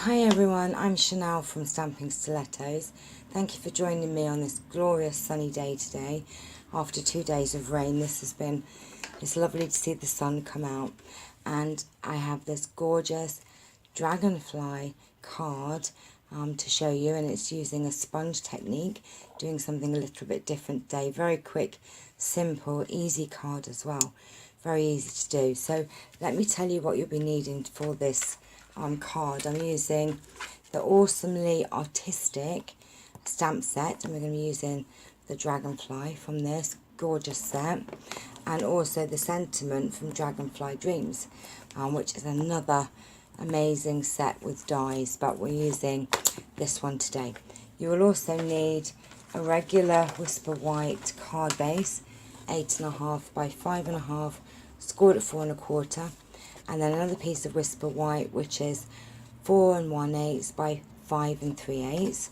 Hi everyone, I'm Chanel from Stamping Stilettos. Thank you for joining me on this glorious sunny day today. After 2 days of rain, it's lovely to see the sun come out. And I have this gorgeous dragonfly card to show you, and it's using a sponge technique, doing something a little bit different today. Very quick, simple, easy card as well. Very easy to do. So let me tell you what you'll be needing for this card. I'm using the awesomely artistic stamp set, and we're going to be using the dragonfly from this gorgeous set, and also the sentiment from Dragonfly Dreams, which is another amazing set with dies, but we're using this one today. You will also need a regular Whisper White card base, 8.5 by 5.5, scored at 4 1/4, and then another piece of Whisper White, which is 4 1/8 by 5 3/8,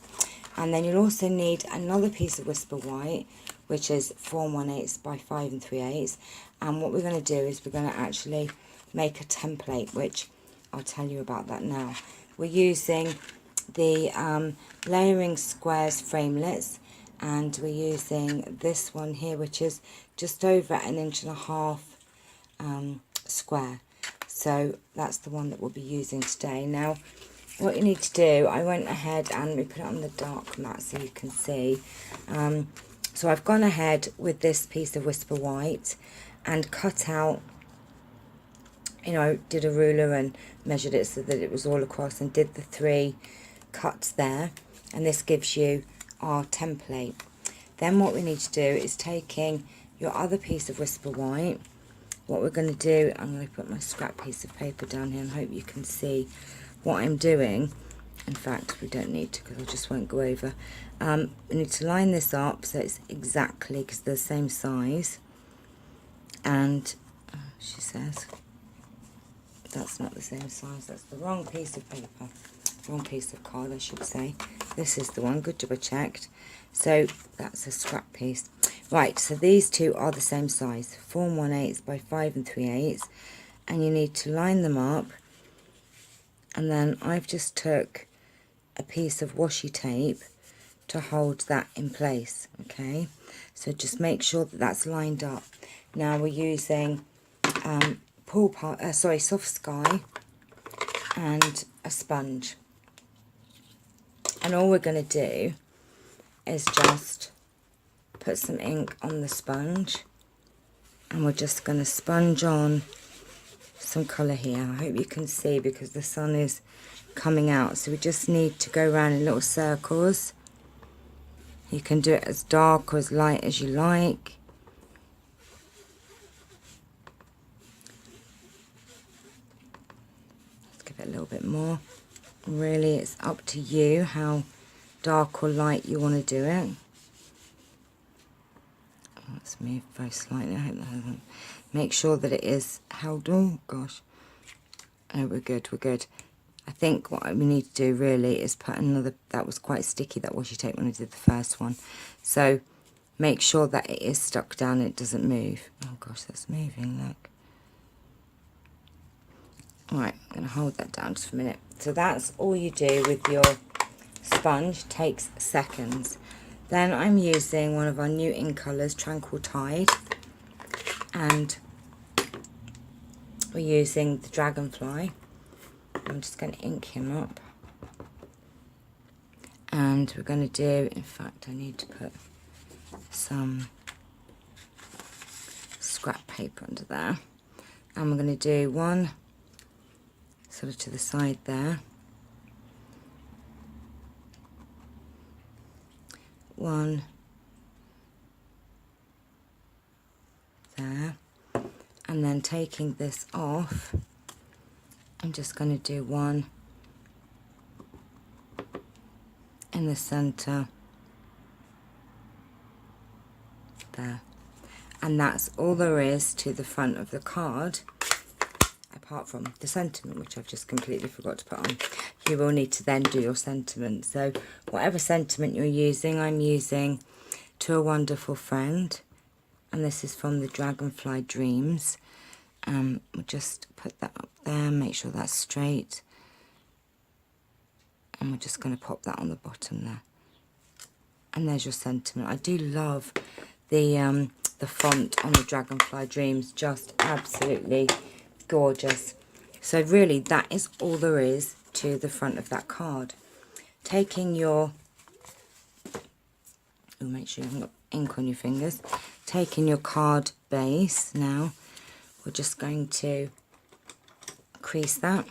and then you'll also need another piece of Whisper White, which is 4 1/8 by 5 3/8. And what we're going to do is we're going to actually make a template, which I'll tell you about that now. We're using the layering squares framelits, and we're using this one here, which is just over 1.5 inches square. So that's the one that we'll be using today. Now, what you need to do, I went ahead and we put it on the dark mat so you can see. So I've gone ahead with this piece of Whisper White and cut out, did a ruler and measured it so that it was all across, and did the 3 cuts there, and this gives you our template. Then what we need to do is taking your other piece of Whisper White. What we're going to do, I'm going to put my scrap piece of paper down here and hope you can see what I'm doing. In fact, we don't need to, because I just won't go over. We need to line this up so it's exactly, because they're the same size. And she says that's not the same size, that's the wrong piece of paper, wrong piece of card I should say. This is the one, good job I checked. So that's a scrap piece. Right, so these two are the same size, 4 1/8 by 5 3/8, and you need to line them up. And then I've just took a piece of washi tape to hold that in place, okay? So just make sure that that's lined up. Now we're using Soft Sky and a sponge. And all we're going to do is just put some ink on the sponge, and we're just going to sponge on some colour here. I hope you can see because the sun is coming out, so we just need to go around in little circles. You can do it as dark or as light as you like. Let's give it a little bit more. Really, it's up to you how dark or light you want to do it. Let's move very slightly. I hope that hasn't. Make sure that it is held. Oh gosh. Oh, we're good. We're good. I think what we need to do really is put another. That was quite sticky, that washi tape, when I did the first one. So make sure that it is stuck down. It doesn't move. Oh gosh, that's moving. Look. All right, I'm going to hold that down just for a minute. So that's all you do with your sponge. Takes seconds. Then I'm using one of our new ink colours, Tranquil Tide, and we're using the Dragonfly. I'm just going to ink him up, and we're going to do, in fact I need to put some scrap paper under there, and we're going to do one sort of to the side there, one there, and then taking this off, I'm just going to do one in the center there, and that's all there is to the front of the card, apart from the sentiment, which I've just completely forgot to put on. You will need to then do your sentiment. So whatever sentiment you're using, I'm using To a Wonderful Friend, and this is from the Dragonfly Dreams. We'll just put that up there, make sure that's straight. And we're just going to pop that on the bottom there. And there's your sentiment. I do love the font on the Dragonfly Dreams, just absolutely gorgeous. So really that is all there is to the front of that card. Taking your, oh, make sure you haven't got ink on your fingers. Taking your card base now, we're just going to crease that.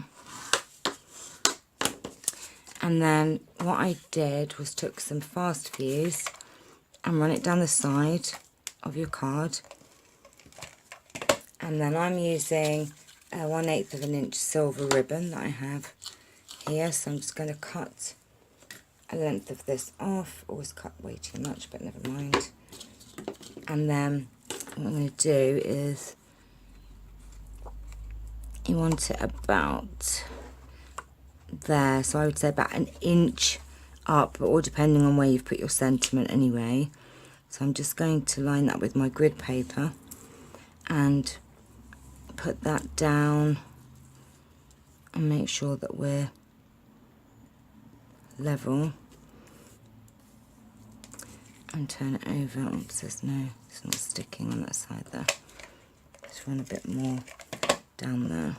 And then what I did was took some fast fuse and run it down the side of your card. And then I'm using a 1/8 of an inch silver ribbon that I have here. So I'm just going to cut a length of this off. Always cut way too much, but never mind. And then what I'm going to do is, you want it about there, so I would say about 1 inch up, or depending on where you've put your sentiment anyway. So I'm just going to line that with my grid paper and put that down and make sure that we're level, and turn it over. Oops, there's no, it's not sticking on that side there. Let's run a bit more down there.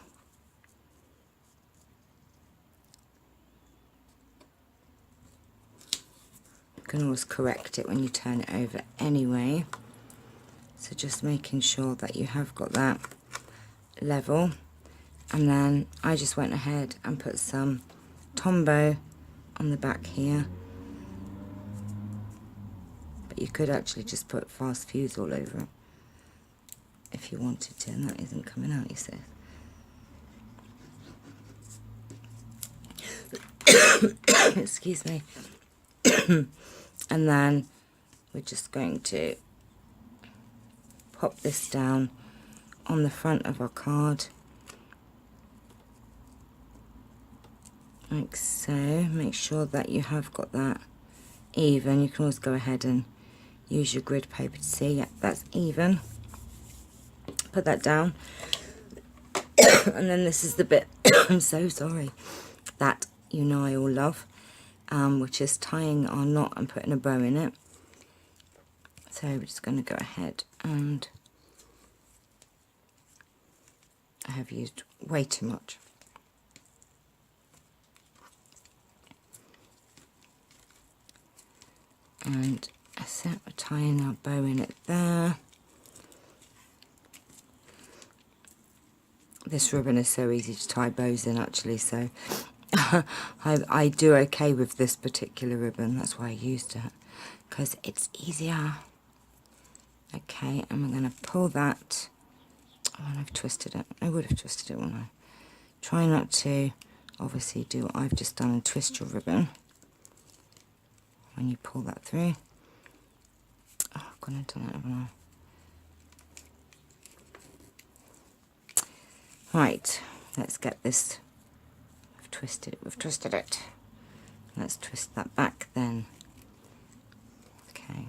You can always correct it when you turn it over anyway. So just making sure that you have got that level. And then I just went ahead and put some Tombow on the back here. But you could actually just put fast fuse all over it if you wanted to, and that isn't coming out, you see. Excuse me. And then we're just going to pop this down on the front of our card, like so. Make sure that you have got that even. You can always go ahead and use your grid paper to see, yeah, that's even. Put that down. And then this is the bit, I'm so sorry, that you know I all love, which is tying our knot and putting a bow in it. So we're just going to go ahead, and I have used way too much. And I set we're tying our bow in it there. This ribbon is so easy to tie bows in actually, so I do okay with this particular ribbon. That's why I used it, because it's easier. Okay, and we're going to pull that. Oh, and I've twisted it. I would have twisted it, wouldn't I? Try not to obviously do what I've just done and twist your ribbon when you pull that through. Oh, I've gone and done it, haven't I? Right, let's get this. We've twisted it. Let's twist that back then. Okay.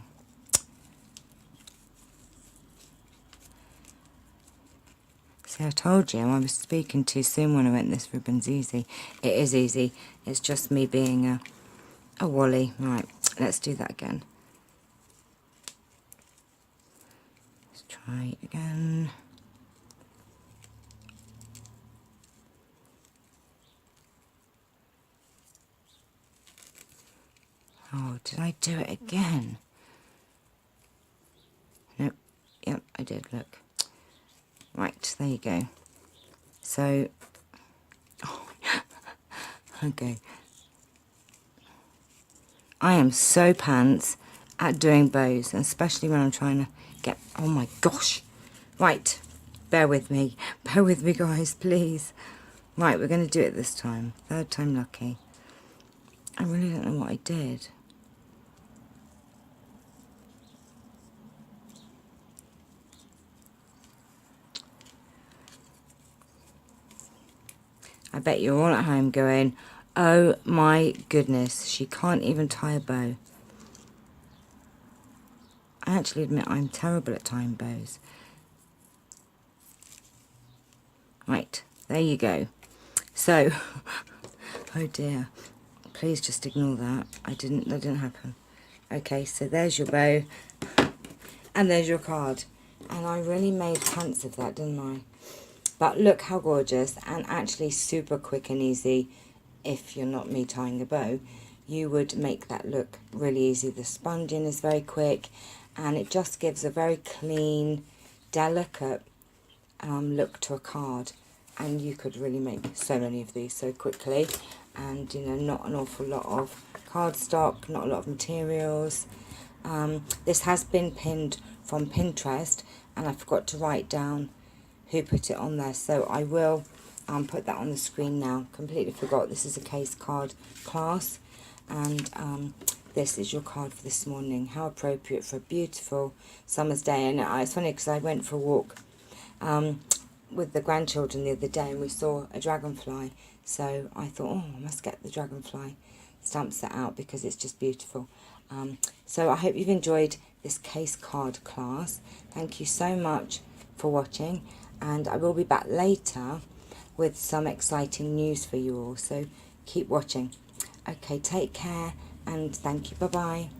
See, I told you I was speaking too soon when I went, this ribbon's easy. It is easy. It's just me being a wally. Right, let's do that again. Let's try it again. Oh, did I do it again? Nope. Yep, I did, look. Right, there you go. So, oh, okay. I am so pants at doing bows, and especially when I'm trying to get, oh my gosh. Right, bear with me guys, please. Right, we're going to do it this time. Third time lucky. I really don't know what I did. I bet you're all at home going, oh my goodness, she can't even tie a bow. I actually admit I'm terrible at tying bows. Right, there you go. So, oh dear, Please just ignore that. That didn't happen. Okay, so there's your bow. And there's your card. And I really made pants of that, didn't I? But look how gorgeous, and actually super quick and easy. If you're not me tying a bow, you would make that look really easy. The sponging is very quick, and it just gives a very clean, delicate look to a card. And you could really make so many of these so quickly, and you know, not an awful lot of cardstock, not a lot of materials. This has been pinned from Pinterest, and I forgot to write down who put it on there, so I will put that on the screen now. Completely forgot. This is a case card class, and this is your card for this morning. How appropriate for a beautiful summer's day. And it's funny because I went for a walk with the grandchildren the other day, and we saw a dragonfly, so I thought, oh, I must get the dragonfly stamp set out because it's just beautiful. So I hope you've enjoyed this case card class. Thank you so much for watching, and I will be back later with some exciting news for you all, so keep watching. Okay, take care, and thank you. Bye bye.